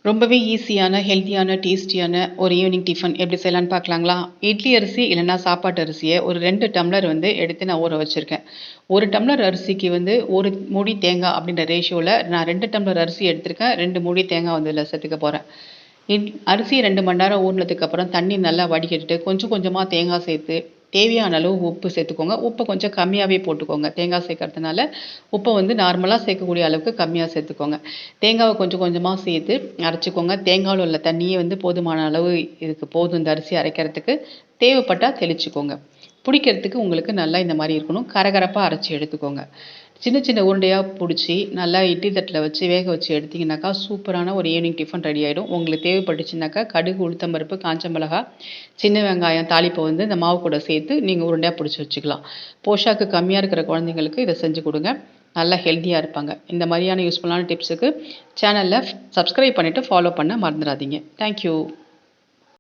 ரொம்பவே ஈஸியான, ஹெல்த்தியான, டேஸ்டியான ஒரு ஈவினிங் டிஃபன் எப்படி செய்யலான்னு பார்க்கலாங்களா? இட்லி அரிசி இல்லன்னா சாப்பாட்டு அரிசிய ஒரு 2 டம்ளர் எடுத்து நான் ஊற வச்சிருக்கேன். 1 டம்ளர் அரிசிக்கு 1 மூடி தேங்காய் அப்படின்ற ரேஷியோல நான் 2 டம்ளர் அரிசி எடுத்திருக்கேன். 2 மூடி தேங்காய் இதில சேர்த்துக்க போறேன். அரிசி 2 மணி நேரம் ஊறினதுக்கப்புறம் தண்ணி நல்லா வடிகட்டிட்டு கொஞ்சம் கொஞ்சமா தேங்காய் சேர்த்து தேவையான அளவு உப்பு சேர்த்துக்கோங்க. உப்ப கொஞ்சம் கம்மியாவே போட்டுக்கோங்க. தேங்காய் சேர்க்கறதுனால உப்ப நார்மலா சேர்க்கக்கூடிய அளவுக்கு கம்மியா சேர்த்துக்கோங்க. தேங்காவ கொஞ்சம் கொஞ்சமா சேர்த்து அரைச்சுக்கோங்க. தேங்காய்ல உள்ள தண்ணியே போதுமான அளவு இதுக்கு போதும் இந்த அரிசி அரைக்கிறதுக்கு. தேவைப்பட்டா தெளிச்சுக்கோங்க. புடிக்கிறதுக்கு உங்களுக்கு நல்லா இந்த மாரி இருக்கணும். கரகரப்பா அரைச்சு எடுத்துக்கோங்க. சின்ன சின்ன உருண்டையா புடிச்சு நல்லா இட்லி தட்டுல வச்சு வேக வச்சு எடுத்தீங்கன்னாக்கா, சூப்பரான ஒரு ஈவினிங் டிஃபன் ரெடி ஆயிடும். உங்களுக்கு தேவைப்பட்டுச்சுனாக்கா, கடுகு, உளுத்தம் பருப்பு, காஞ்ச மிளகாய், சின்ன வெங்காயம் தாளிப்ப இந்த மாவு கூட சேர்த்து நீங்க உருண்டையா புடிச்சு வச்சுக்கலாம். போஷாக்கு கம்மியா இருக்கிற குழந்தைங்களுக்கு இத செஞ்சு குடுங்க. நல்லா ஹெல்த்தியா இருப்பாங்க. இந்த மாதிரியான யூஸ்ஃபுல்லான டிப்ஸுக்கு சேனல்ல சப்ஸ்கிரைப் பண்ணிட்டு ஃபாலோ பண்ண மறந்துடாதீங்க. Thank you.